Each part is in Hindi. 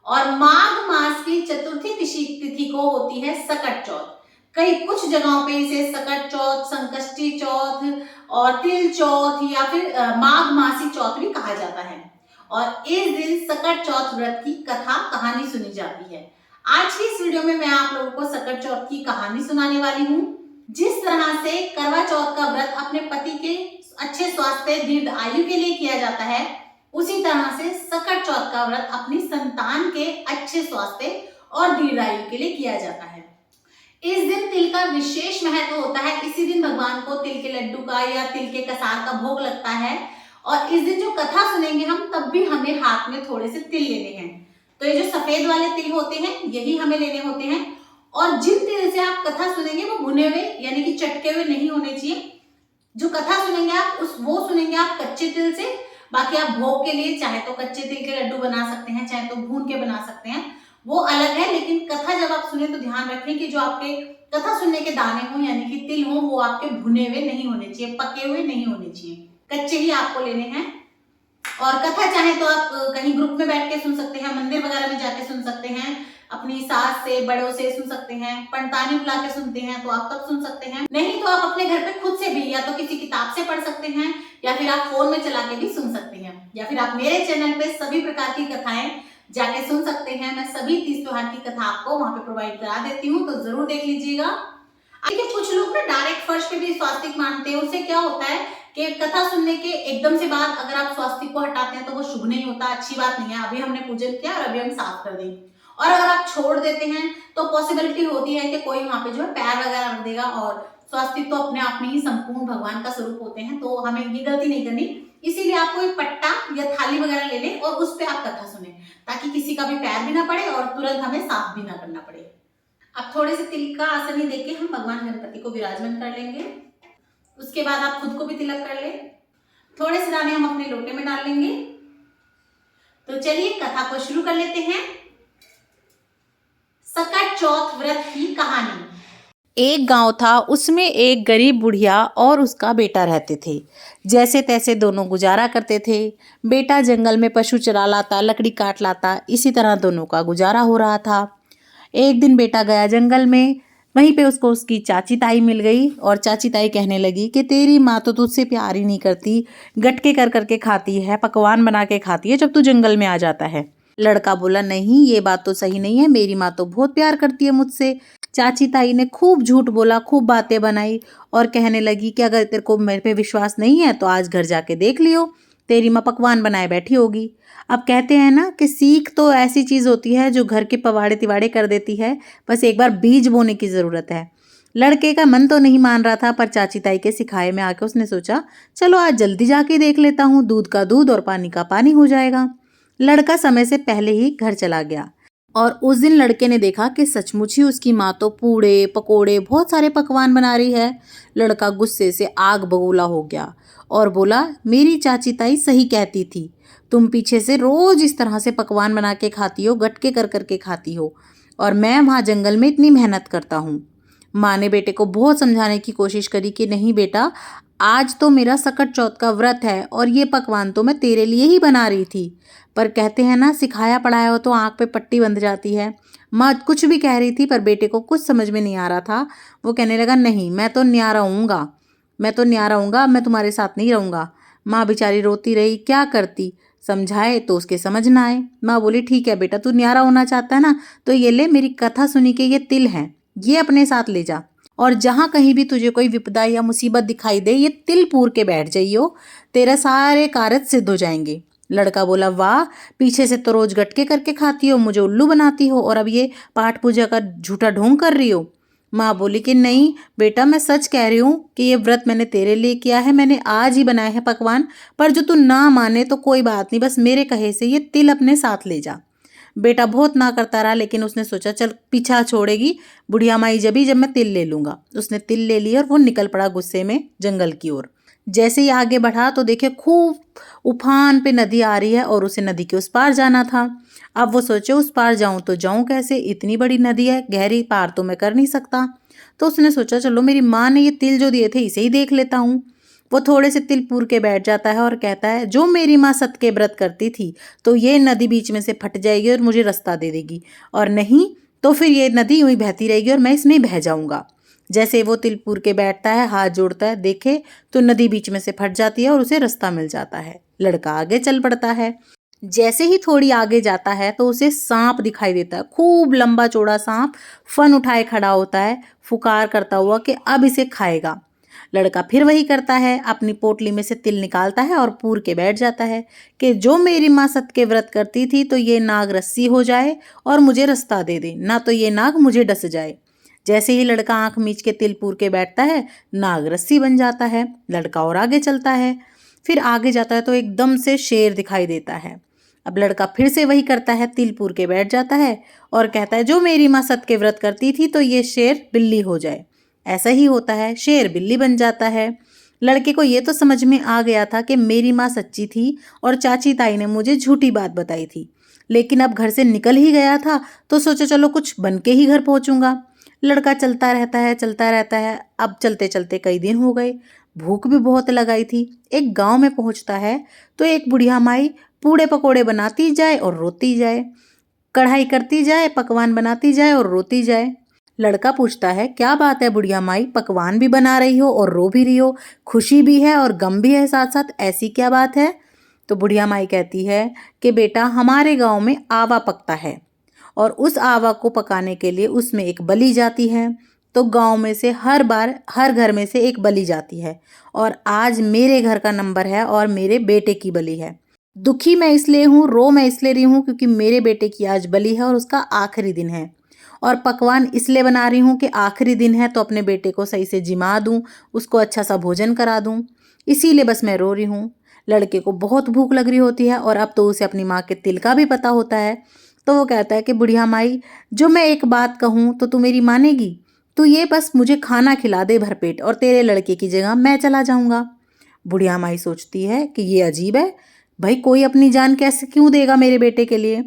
और माघ मास की चतुर्थी तिथि को होती है सकट चौथ। कई कुछ जगहों पे इसे सकट चौथ, संकष्टी चौथ और तिल चौथ या फिर माघ मासी चौथ भी कहा जाता है। और इस दिन सकट चौथ व्रत की कथा कहानी सुनी जाती है। आज की इस वीडियो में मैं आप लोगों को सकट चौथ की कहानी सुनाने वाली हूँ। जिस तरह से करवा चौथ का व्रत अपने पति के अच्छे स्वास्थ्य, दीर्घ आयु के लिए किया जाता है, उसी तरह से सकट चौथ का व्रत अपनी संतान के अच्छे स्वास्थ्य और दीर्घ आयु के लिए किया जाता है। इस दिन तिल का विशेष महत्व होता है। इसी दिन भगवान को तिल के लड्डू का या तिल के कसार का भोग लगता है। और इस दिन जो कथा सुनेंगे हम, तब भी हमें हाथ में थोड़े से तिल लेने हैं। तो ये जो सफेद वाले तिल होते हैं, यही हमें लेने होते हैं। और जिन तिल से आप कथा सुनेंगे वो भुने हुए यानी कि चटके हुए नहीं होने चाहिए। जो कथा सुनेंगे आप वो सुनेंगे आप कच्चे तिल से। बाकी आप भोग के लिए चाहे तो कच्चे तिल के लड्डू बना सकते हैं, चाहे तो भून के बना सकते हैं, वो अलग है। लेकिन कथा जब आप सुने तो ध्यान रखें कि जो आपके कथा सुनने के दाने हों यानी कि तिल हों, वो आपके भुने हुए नहीं होने चाहिए, पके हुए नहीं होने चाहिए, कच्चे ही आपको लेने हैं। और कथा चाहे तो आप कहीं ग्रुप में बैठ के सुन सकते हैं, मंदिर वगैरह में जाके सुन सकते हैं, अपनी सास से, बड़ों से सुन सकते हैं, पंडितानी बुला के सुनते हैं तो आप तब सुन सकते हैं। नहीं तो आप अपने घर पे खुद से भी या तो किसी किताब से पढ़ सकते हैं या फिर आप फोन में चला के भी सुन सकते हैं, या फिर आप मेरे चैनल पे सभी प्रकार की कथाएं जाके सुन सकते हैं। मैं सभी तीज त्योहार की कथा आपको वहां पे प्रोवाइड करा देती हूँ, तो जरूर देख लीजिएगा। देखिए कुछ लोग ना डायरेक्ट फर्श पे भी स्वास्तिक मानते हैं। उससे क्या होता है कि कथा सुनने के एकदम से बाद अगर आप स्वास्तिक को हटाते हैं तो वो शुभ नहीं होता, अच्छी बात नहीं है। अभी हमने पूजन किया और अभी हम साफ कर दें, और अगर आप छोड़ देते हैं तो पॉसिबिलिटी होती है कि कोई वहां पे जो है पैर वगैरह रख देगा। और स्वास्तिक तो अपने आप में ही संपूर्ण भगवान का स्वरूप होते हैं, तो हमें ये गलती नहीं करनी। इसीलिए आप कोई पट्टा या थाली वगैरह ले लें और उस पर आप कथा सुने, ताकि किसी का भी पैर भी ना पड़े और तुरंत हमें साफ भी ना करना पड़े। अब थोड़े से तिल का आसन ही देके हम भगवान गणपति को विराजमान कर लेंगे। उसके बाद आप खुद को भी तिलक कर ले। थोड़े से दाने हम अपने लोटे में डाल लेंगे। तो चलिए कथा को शुरू कर लेते हैं। सकट चौथ व्रत की कहानी। एक गांव था, उसमें एक गरीब बुढ़िया और उसका बेटा रहते थे। जैसे तैसे दोनों गुजारा करते थे। बेटा जंगल में पशु चरा लाता, लकड़ी काट लाता, इसी तरह दोनों का गुजारा हो रहा था। एक दिन बेटा गया जंगल में, वहीं पे उसको उसकी चाची ताई मिल गई और चाची ताई कहने लगी कि तेरी माँ तो तुझसे प्यार ही नहीं करती, गटके कर करके खाती है, पकवान बना के खाती है जब तू जंगल में आ जाता है। लड़का बोला, नहीं ये बात तो सही नहीं है, मेरी माँ तो बहुत प्यार करती है मुझसे। चाची ताई ने खूब झूठ बोला, खूब बातें बनाई और कहने लगी कि अगर तेरे को मेरे पे विश्वास नहीं है तो आज घर जाके देख लियो, तेरी माँ पकवान बनाए बैठी होगी। अब कहते हैं ना कि सीख तो ऐसी चीज़ होती है जो घर के पवाड़े तिवाड़े कर देती है, बस एक बार बीज बोने की ज़रूरत है। लड़के का मन तो नहीं मान रहा था, पर चाची ताई के सिखाए में आके उसने सोचा चलो आज जल्दी जाके देख लेता हूँ, दूध का दूध और पानी का पानी हो जाएगा। लड़का समय से पहले ही घर चला गया और उस दिन लड़के ने देखा कि सचमुच ही उसकी माँ तो पूड़े पकोड़े बहुत सारे पकवान बना रही है। लड़का गुस्से से आग बबूला हो गया और बोला, मेरी चाची ताई सही कहती थी, तुम पीछे से रोज इस तरह से पकवान बना के खाती हो, गटके कर करके खाती हो, और मैं वहाँ जंगल में इतनी मेहनत करता हूँ। माँ ने बेटे को बहुत समझाने की कोशिश करी कि नहीं बेटा, आज तो मेरा सकट चौथ का व्रत है और ये पकवान तो मैं तेरे लिए ही बना रही थी। पर कहते हैं ना, सिखाया पढ़ाया हो तो आँख पे पट्टी बंध जाती है। माँ कुछ भी कह रही थी पर बेटे को कुछ समझ में नहीं आ रहा था। वो कहने लगा, नहीं मैं तो न्यारा रहूँगा, मैं तो न्यारा रहूँगा, मैं तुम्हारे साथ नहीं रहूँगा। माँ बेचारी रोती रही, क्या करती, समझाए तो उसके समझ ना आए। माँ बोली, ठीक है बेटा, तू न्यारा होना चाहता है ना, तो ये ले, मेरी कथा सुनी के ये तिल हैं, ये अपने साथ ले जा, और जहाँ कहीं भी तुझे कोई विपदा या मुसीबत दिखाई दे, ये तिल पूर के बैठ जाइयो, तेरे सारे कार्य सिद्ध हो जाएंगे। लड़का बोला, वाह, पीछे से तो रोज गटके करके खाती हो, मुझे उल्लू बनाती हो, और अब ये पाठ पूजा का झूठा ढोंग कर रही हो। माँ बोली कि नहीं बेटा, मैं सच कह रही हूँ कि ये व्रत मैंने तेरे लिए किया है, मैंने आज ही बनाए हैं पकवान, पर जो तू ना माने तो कोई बात नहीं, बस मेरे कहे से ये तिल अपने साथ ले जा। बेटा बहुत ना करता रहा, लेकिन उसने सोचा चल पीछा छोड़ेगी बुढ़िया माई जब मैं तिल ले लूँगा। उसने तिल ले लिया और वो निकल पड़ा गुस्से में जंगल की ओर। जैसे ही आगे बढ़ा तो देखे खूब उफान पे नदी आ रही है और उसे नदी के उस पार जाना था। अब वो सोचे उस पार जाऊं तो जाऊं कैसे, इतनी बड़ी नदी है गहरी, पार तो मैं कर नहीं सकता। तो उसने सोचा चलो मेरी माँ ने ये तिल जो दिए थे इसे ही देख लेता हूँ। वो थोड़े से तिल पूर के बैठ जाता है और कहता है, जो मेरी माँ सत के व्रत करती थी तो ये नदी बीच में से फट जाएगी और मुझे रास्ता दे देगी, और नहीं तो फिर ये नदी यूं ही बहती रहेगी और मैं इसमें बह जाऊंगा। जैसे वो तिल पूर के बैठता है, हाथ जोड़ता है, देखे तो नदी बीच में से फट जाती है और उसे रास्ता मिल जाता है। लड़का आगे चल पड़ता है। जैसे ही थोड़ी आगे जाता है तो उसे सांप दिखाई देता है, खूब लंबा चौड़ा सांप फन उठाए खड़ा होता है, फुकार करता हुआ कि अब इसे खाएगा। लड़का फिर वही करता है, अपनी पोटली में से तिल निकालता है और पूर के बैठ जाता है कि जो मेरी माँ सत के व्रत करती थी तो ये नाग रस्सी हो जाए और मुझे रास्ता दे दे, ना तो ये नाग मुझे डस जाए। जैसे ही लड़का आंख मीच के तिल पूर के बैठता है, नाग रस्सी बन जाता है। लड़का और आगे चलता है, फिर आगे जाता है तो एकदम से शेर दिखाई देता है। अब लड़का फिर से वही करता है, तिल पूर के बैठ जाता है और कहता है, जो मेरी माँ सत के व्रत करती थी तो ये शेर बिल्ली हो जाए। ऐसा ही होता है, शेर बिल्ली बन जाता है। लड़के को ये तो समझ में आ गया था कि मेरी माँ सच्ची थी और चाची ताई ने मुझे झूठी बात बताई थी, लेकिन अब घर से निकल ही गया था तो सोचा चलो कुछ बन के ही घर पहुंचूंगा। लड़का चलता रहता है, चलता रहता है। अब चलते चलते कई दिन हो गए, भूख भी बहुत लगाई थी। एक गांव में पहुंचता है तो एक बुढ़िया माई पूड़े पकोड़े बनाती जाए और रोती जाए, कढ़ाई करती जाए, पकवान बनाती जाए और रोती जाए। लड़का पूछता है, क्या बात है बुढ़िया माई, पकवान भी बना रही हो और रो भी रही हो, खुशी भी है और गम भी है साथ साथ, ऐसी क्या बात है? तो बुढ़िया माई कहती है कि बेटा, हमारे गांव में आवा पकता है और उस आवा को पकाने के लिए उसमें एक बलि जाती है। तो गांव में से हर बार हर घर में से एक बलि जाती है और आज मेरे घर का नंबर है और मेरे बेटे की बलि है। दुखी मैं इसलिए हूँ, रो मैं इसलिए रही हूँ क्योंकि मेरे बेटे की आज बलि है और उसका आखिरी दिन है, और पकवान इसलिए बना रही हूँ कि आखिरी दिन है तो अपने बेटे को सही से जिमा दूँ, उसको अच्छा सा भोजन करा दूँ, इसीलिए बस मैं रो रही हूँ। लड़के को बहुत भूख लग रही होती है और अब तो उसे अपनी माँ के तिल का भी पता होता है। तो वो कहता है कि बुढ़िया माई, जो मैं एक बात कहूँ तो तू मेरी मानेगी? तू ये बस मुझे खाना खिला दे भरपेट और तेरे लड़के की जगह मैं चला जाऊँगा। बुढ़िया माई सोचती है कि ये अजीब है, भाई कोई अपनी जान कैसे क्यों देगा मेरे बेटे के लिए?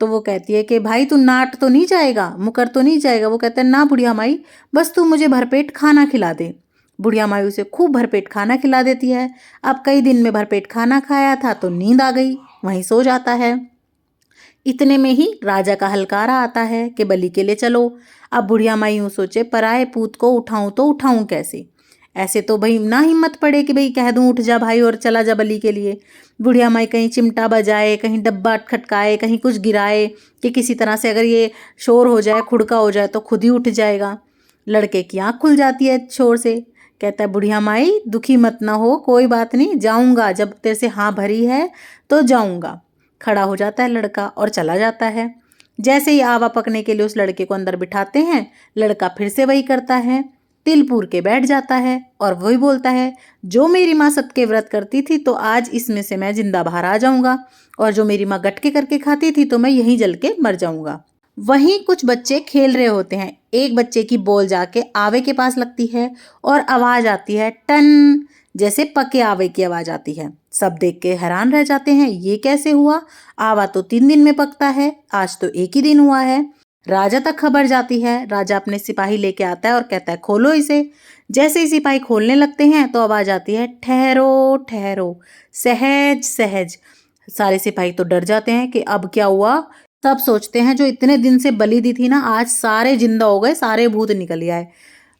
तो वो कहती है कि भाई तू नाट तो नहीं जाएगा, मुकर तो नहीं जाएगा? वो कहता है, ना बुढ़िया माई, बस तू मुझे भरपेट खाना खिला दे। बुढ़िया माई उसे खूब भरपेट खाना खिला देती है। अब कई दिन में भरपेट खाना खाया था तो नींद आ गई, वहीं सो जाता है। इतने में ही राजा का हलकारा आता है कि बलि के लिए चलो। अब बुढ़िया माई यूँ सोचे, पराए पूत को उठाऊं तो उठाऊं कैसे? ऐसे तो भाई ना हिम्मत पड़े कि भाई कह दूं उठ जा भाई और चला जा बलि के लिए। बुढ़िया माई कहीं चिमटा बजाए, कहीं डब्बा खटकाए, कहीं कुछ गिराए कि किसी तरह से अगर ये शोर हो जाए, खुड़का हो जाए तो खुद ही उठ जाएगा। लड़के की आँख खुल जाती है शोर से। कहता है, बुढ़िया माई दुखी मत ना हो, कोई बात नहीं, जाऊंगा, जब तेरे से हाँ भरी है तो जाऊंगा। खड़ा हो जाता है लड़का और चला जाता है। जैसे ही आवा पकने के लिए उस लड़के को अंदर बिठाते हैं, लड़का फिर से वही करता है, तिल पूर के बैठ जाता है और वही बोलता है, जो मेरी माँ सत के व्रत करती थी तो आज इसमें से मैं जिंदा बाहर आ जाऊंगा, और जो मेरी माँ गटके करके खाती थी तो मैं यहीं जल के मर जाऊंगा। वहीं कुछ बच्चे खेल रहे होते हैं। एक बच्चे की बॉल जाके आवे के पास लगती है और आवाज आती है टन, जैसे पके आवे की आवाज आती है। सब देख के हैरान रह जाते हैं, ये कैसे हुआ? आवा तो 3 दिन में पकता है, आज तो एक ही दिन हुआ है। राजा तक खबर जाती है। राजा अपने सिपाही लेके आता है और कहता है, खोलो इसे। जैसे ही सिपाही खोलने लगते हैं तो आवाज आती है, ठहरो ठहरो, सहज सहज। सारे सिपाही तो डर जाते हैं कि अब क्या हुआ। सब सोचते हैं, जो इतने दिन से बलि दी थी ना, आज सारे जिंदा हो गए, सारे भूत निकल आए।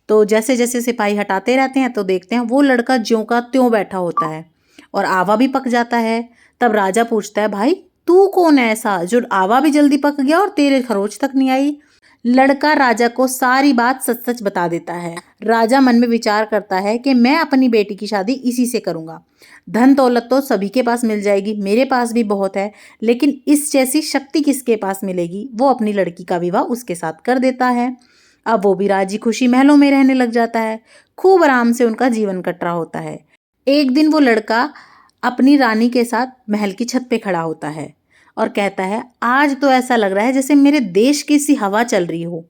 तो जैसे जैसे सिपाही हटाते रहते हैं तो देखते हैं वो लड़का ज्यों का त्यों बैठा होता है और आवा भी पक जाता है। तब राजा पूछता है, भाई तू कौन है ऐसा जो आवा भी जल्दी पक गया और तेरे खरोच तक नहीं आई? लड़का राजा को सारी बात सच सच बता देता है। राजा मन में विचार करता है कि मैं अपनी बेटी की शादी इसी से करूंगा। धन दौलत तो सभी के पास मिल जाएगी, मेरे पास भी बहुत है, लेकिन इस जैसी शक्ति किसके पास मिलेगी? वो अपनी लड़की का विवाह उसके साथ कर देता है। अब वो भी राजी खुशी महलों में रहने लग जाता है। खूब आराम से उनका जीवन कट रहा होता है। एक दिन वो लड़का अपनी रानी के साथ महल की छत पे खड़ा होता है और कहता है, आज तो ऐसा लग रहा है जैसे मेरे देश की सी हवा चल रही हो।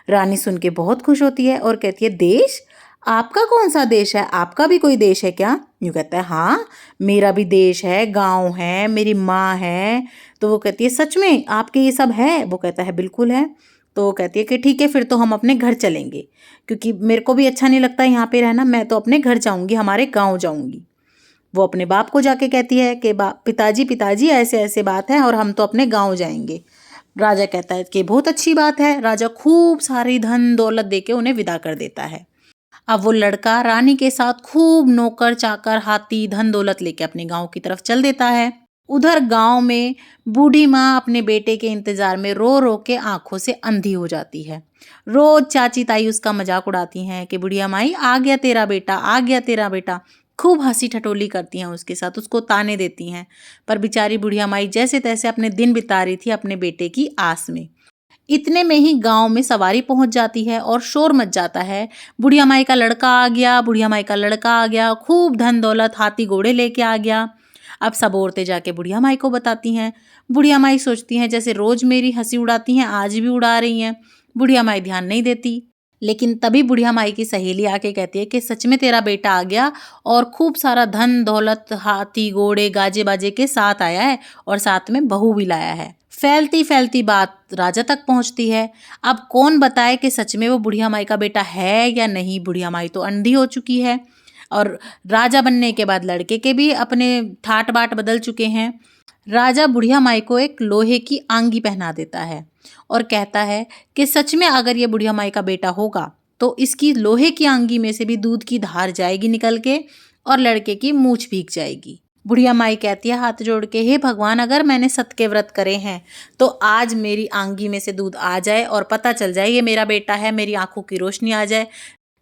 रानी सुन के बहुत खुश होती है और कहती है, देश? आपका कौन सा देश है? आपका भी कोई देश है क्या? यूँ कहता है, हाँ मेरा भी देश है, गांव है, मेरी माँ है। तो वो कहती है, सच में आपके ये सब है? वो कहता है, बिल्कुल है। तो वो कहती है कि ठीक है, फिर तो हम अपने घर चलेंगे, क्योंकि मेरे को भी अच्छा नहीं लगता यहाँ पे रहना, मैं तो अपने घर जाऊँगी, हमारे गाँव जाऊँगी। वो अपने बाप को जाके कहती है कि पिताजी पिताजी ऐसे ऐसे बात है और हम तो अपने गाँव जाएंगे। राजा कहता है कि बहुत अच्छी बात है। राजा खूब सारी धन दौलत देके उन्हें विदा कर देता है। अब वो लड़का रानी के साथ खूब नौकर चाकर हाथी धन दौलत लेके अपने गांव की तरफ चल देता है। उधर गांव में बूढ़ी माँ अपने बेटे के इंतजार में रो रो के आंखों से अंधी हो जाती है। रोज चाची ताई उसका मजाक उड़ाती हैं कि बुढ़िया माई आ गया तेरा बेटा, आ गया तेरा बेटा। खूब हंसी ठटोली करती हैं उसके साथ, उसको ताने देती हैं। पर बेचारी बुढ़िया माई जैसे तैसे अपने दिन बिता रही थी अपने बेटे की आस में। इतने में ही गांव में सवारी पहुंच जाती है और शोर मच जाता है, बुढ़िया माई का लड़का आ गया, बुढ़िया माई का लड़का आ गया, खूब धन दौलत हाथी घोड़े लेके आ गया। अब सब औरतें जाके बुढ़िया माई को बताती हैं। बुढ़िया माई सोचती हैं जैसे रोज मेरी हंसी उड़ाती हैं, आज भी उड़ा रही हैं। बुढ़िया माई ध्यान नहीं देती। लेकिन तभी बुढ़िया माई की सहेली आके कहती है कि सच में तेरा बेटा आ गया और खूब सारा धन दौलत हाथी घोड़े गाजे बाजे के साथ आया है और साथ में बहू भी लाया है। फैलती फैलती बात राजा तक पहुंचती है। अब कौन बताए कि सच में वो बुढ़िया माई का बेटा है या नहीं। बुढ़िया माई तो अंधी हो चुकी है और राजा बनने के बाद लड़के के भी अपने ठाट बाट बदल चुके हैं। राजा बुढ़िया माई को एक लोहे की आंगी पहना देता है और कहता है कि सच में अगर ये बुढ़िया माई का बेटा होगा तो इसकी लोहे की आंगी में से भी दूध की धार जाएगी निकल के और लड़के की मूंछ भीग जाएगी। बुढ़िया माई कहती है हाथ जोड़ के, हे भगवान, अगर मैंने सत के व्रत करे हैं तो आज मेरी आंगी में से दूध आ जाए और पता चल जाए ये मेरा बेटा है, मेरी आंखों की रोशनी आ जाए।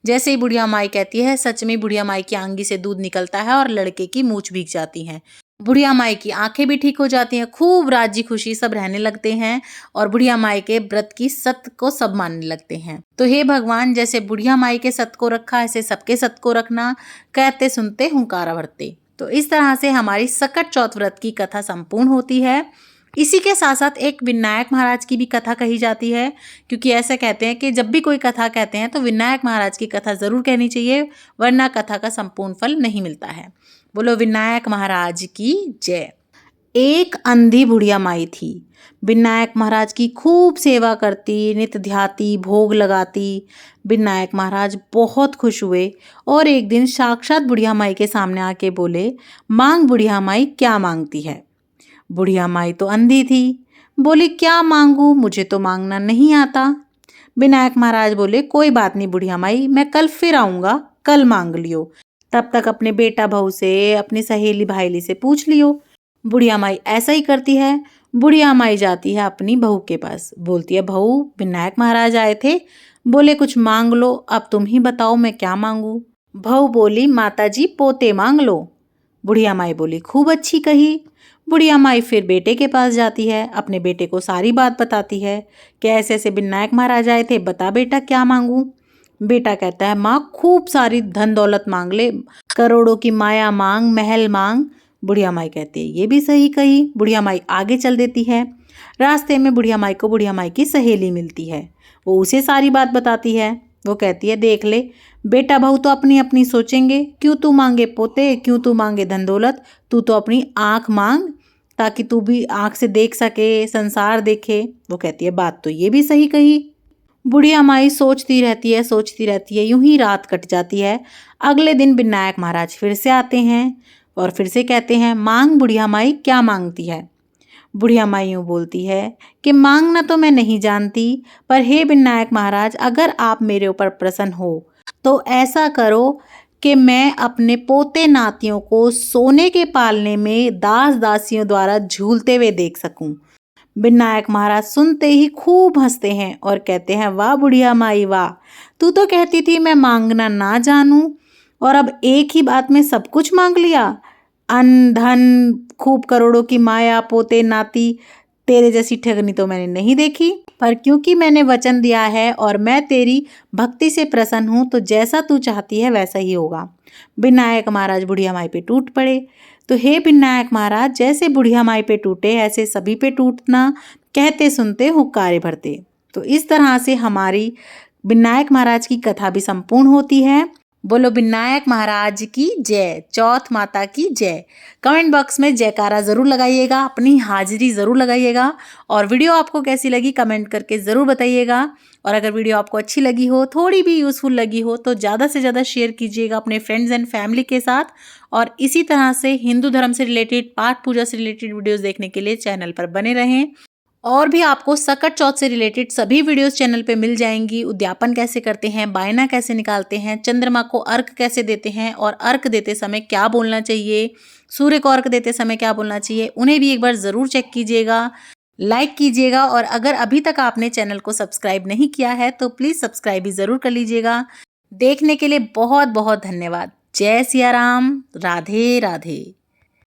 जैसे ही बुढ़िया माई कहती है, सच में बुढ़िया माई की आंगी से दूध निकलता है और लड़के की मूंछ भीग जाती है। बुढ़िया माई की आंखें भी ठीक हो जाती हैं, खूब राजी खुशी सब रहने लगते हैं और बुढ़िया माई के व्रत की सत को सब मानने लगते हैं। तो हे भगवान, जैसे बुढ़िया माई के सत को रखा ऐसे सबके सत को रखना, कहते सुनते हुंकारा भरते। तो इस तरह से हमारी सकट चौथ व्रत की कथा संपूर्ण होती है। इसी के साथ साथ एक विनायक महाराज की भी कथा कही जाती है, क्योंकि ऐसा कहते हैं कि जब भी कोई कथा कहते हैं तो विनायक महाराज की कथा जरूर कहनी चाहिए, वरना कथा का संपूर्ण फल नहीं मिलता है। बोलो विनायक महाराज की जय। एक अंधी बुढ़िया माई थी। विनायक महाराज की खूब सेवा करती, नित्य ध्याती, भोग लगाती। विनायक महाराज बहुत खुश हुए और एक दिन साक्षात बुढ़िया माई के सामने आके बोले, मांग बुढ़िया माई, क्या मांगती है। बुढ़िया माई तो अंधी थी, बोली क्या मांगू, मुझे तो मांगना नहीं आता। विनायक महाराज बोले, कोई बात नहीं बुढ़िया माई, मैं कल फिर आऊँगा, कल मांग लियो। तब तक अपने बेटा बहू से, अपनी सहेली भाईली से पूछ लियो। बुढ़िया माई ऐसा ही करती है। बुढ़िया माई जाती है अपनी बहू के पास, बोलती है, बहू विनायक महाराज आए थे, बोले कुछ मांग लो, अब तुम ही बताओ मैं क्या मांगू। बहू बोली, माताजी पोते मांग लो। बुढ़िया माई बोली, खूब अच्छी कही। बुढ़िया माई फिर बेटे के पास जाती है, अपने बेटे को सारी बात बताती है कि ऐसे ऐसे विनायक महाराज आए थे, बता बेटा क्या मांगू। बेटा कहता है, माँ खूब सारी धन दौलत मांग ले, करोड़ों की माया मांग, महल मांग। बुढ़िया माई कहती है, ये भी सही कही। बुढ़िया माई आगे चल देती है। रास्ते में बुढ़िया माई को बुढ़िया माई की सहेली मिलती है, वो उसे सारी बात बताती है। वो कहती है, देख ले बेटा बहू तो अपनी अपनी सोचेंगे, क्यों तू मांगे पोते, क्यों तू मांगे धन दौलत, तू तो अपनी आँख मांग ताकि तू भी आँख से देख सके, संसार देखे। वो कहती है, बात तो ये भी सही कही। बुढ़िया माई सोचती रहती है, यूं ही रात कट जाती है। अगले दिन विनायक महाराज फिर से आते हैं और फिर से कहते हैं, मांग बुढ़िया माई, क्या मांगती है। बुढ़िया माई यूँ बोलती है कि मांगना तो मैं नहीं जानती, पर हे विनायक महाराज, अगर आप मेरे ऊपर प्रसन्न हो तो ऐसा करो कि मैं अपने पोते नातियों को सोने के पालने में दास दासियों द्वारा झूलते हुए देख सकूं। विनायक महाराज सुनते ही खूब हंसते हैं और कहते हैं, वाह बुढ़िया माई वाह, तू तो कहती थी मैं मांगना ना जानूं और अब एक ही बात में सब कुछ मांग लिया। अन्न धन, खूब करोड़ों की माया, पोते नाती, तेरे जैसी ठगनी तो मैंने नहीं देखी। पर क्योंकि मैंने वचन दिया है और मैं तेरी भक्ति से प्रसन्न हूँ, तो जैसा तू चाहती है वैसा ही होगा। विनायक महाराज बुढ़िया माई पे टूट पड़े। तो हे विनायक महाराज, जैसे बुढ़िया माई पे टूटे ऐसे सभी पे टूटना, कहते सुनते हुक्कारे भरते। तो इस तरह से हमारी विनायक महाराज की कथा भी संपूर्ण होती है। बोलो विनायक महाराज की जय, चौथ माता की जय। कमेंट बॉक्स में जयकारा ज़रूर लगाइएगा, अपनी हाजिरी ज़रूर लगाइएगा। और वीडियो आपको कैसी लगी कमेंट करके ज़रूर बताइएगा। और अगर वीडियो आपको अच्छी लगी हो, थोड़ी भी यूज़फुल लगी हो, तो ज़्यादा से ज़्यादा शेयर कीजिएगा अपने फ्रेंड्स एंड फैमिली के साथ। और इसी तरह से हिंदू धर्म से रिलेटेड, पाठ पूजा से रिलेटेड वीडियोज़ देखने के लिए चैनल पर बने रहें। और भी आपको सकट चौथ से रिलेटेड सभी वीडियोस चैनल पे मिल जाएंगी। उद्यापन कैसे करते हैं, बायना कैसे निकालते हैं, चंद्रमा को अर्घ कैसे देते हैं और अर्घ देते समय क्या बोलना चाहिए, सूर्य को अर्घ देते समय क्या बोलना चाहिए, उन्हें भी एक बार ज़रूर चेक कीजिएगा, लाइक कीजिएगा। और अगर अभी तक आपने चैनल को सब्सक्राइब नहीं किया है तो प्लीज़ सब्सक्राइब भी ज़रूर कर लीजिएगा। देखने के लिए बहुत बहुत धन्यवाद। जय सिया राम, राधे राधे।